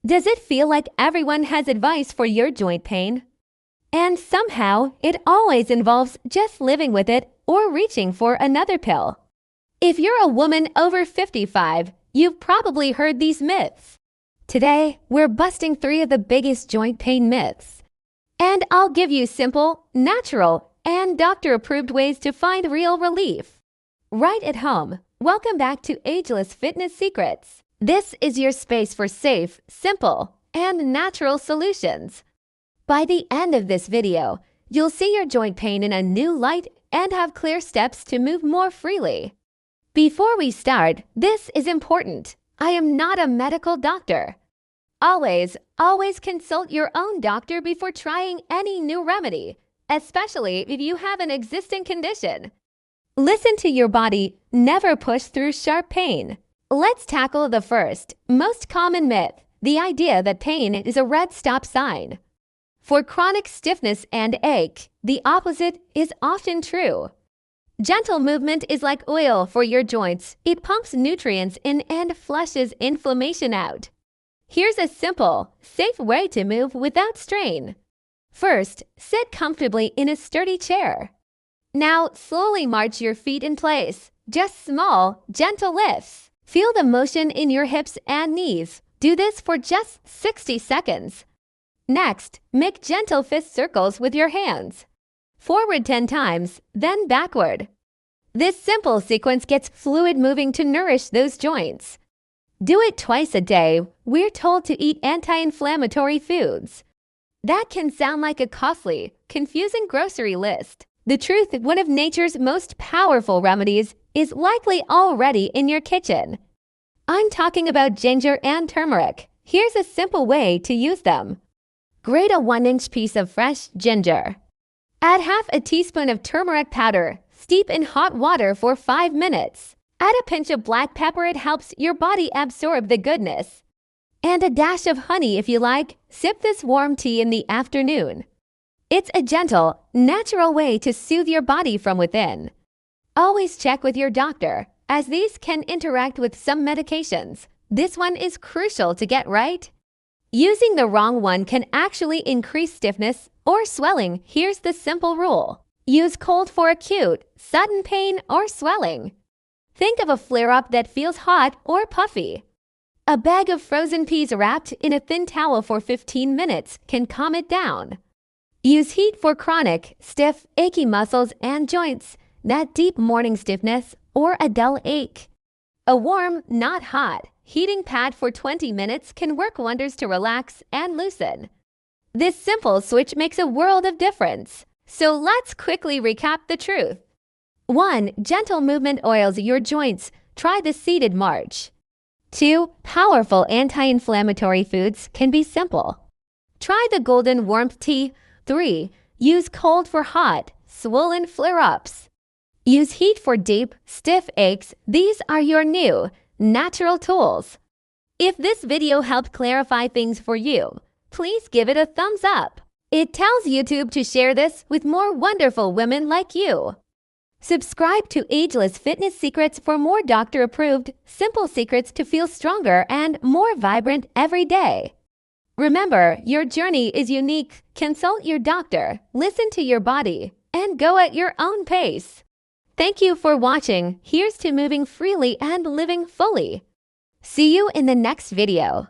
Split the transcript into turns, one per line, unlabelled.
Does it feel like everyone has advice for your joint pain? And somehow, it always involves just living with it or reaching for another pill. If you're a woman over 55, you've probably heard these myths. Today, we're busting 3 of the biggest joint pain myths. And I'll give you simple, natural, and doctor-approved ways to find real relief. Right at home, welcome back to Ageless Fitness Secrets. This is your space for safe, simple, and natural solutions. By the end of this video, you'll see your joint pain in a new light and have clear steps to move more freely. Before we start, this is important. I am not a medical doctor. Always consult your own doctor before trying any new remedy, especially if you have an existing condition. Listen to your body, never push through sharp pain. Let's tackle the first, most common myth, the idea that pain is a red stop sign. For chronic stiffness and ache, the opposite is often true. Gentle movement is like oil for your joints. It pumps nutrients in and flushes inflammation out. Here's a simple, safe way to move without strain. First, sit comfortably in a sturdy chair. Now, slowly march your feet in place. Just small, gentle lifts. Feel the motion in your hips and knees. Do this for just 60 seconds. Next, make gentle fist circles with your hands. Forward 10 times, then backward. This simple sequence gets fluid moving to nourish those joints. Do it twice a day. We're told to eat anti-inflammatory foods. That can sound like a costly, confusing grocery list. The truth, one of nature's most powerful remedies is likely already in your kitchen. I'm talking about ginger and turmeric. Here's a simple way to use them. Grate a 1-inch piece of fresh ginger. Add half a teaspoon of turmeric powder. Steep in hot water for 5 minutes. Add a pinch of black pepper. It helps your body absorb the goodness. And a dash of honey if you like. Sip this warm tea in the afternoon. It's a gentle, natural way to soothe your body from within. Always check with your doctor, as these can interact with some medications. This one is crucial to get right. Using the wrong one can actually increase stiffness or swelling. Here's the simple rule. Use cold for acute, sudden pain or swelling. Think of a flare-up that feels hot or puffy. A bag of frozen peas wrapped in a thin towel for 15 minutes can calm it down. Use heat for chronic, stiff, achy muscles and joints, that deep morning stiffness or a dull ache. A warm, not hot, heating pad for 20 minutes can work wonders to relax and loosen. This simple switch makes a world of difference. So let's quickly recap the truth. 1. Gentle movement oils your joints. Try the seated march. 2. Powerful anti-inflammatory foods can be simple. Try the golden warmth tea. 3. Use cold for hot, swollen flare-ups. Use heat for deep, stiff aches. These are your new, natural tools. If this video helped clarify things for you, please give it a thumbs up. It tells YouTube to share this with more wonderful women like you. Subscribe to Ageless Fitness Secrets for more doctor-approved, simple secrets to feel stronger and more vibrant every day. Remember, your journey is unique. Consult your doctor, listen to your body, and go at your own pace. Thank you for watching. Here's to moving freely and living fully. See you in the next video.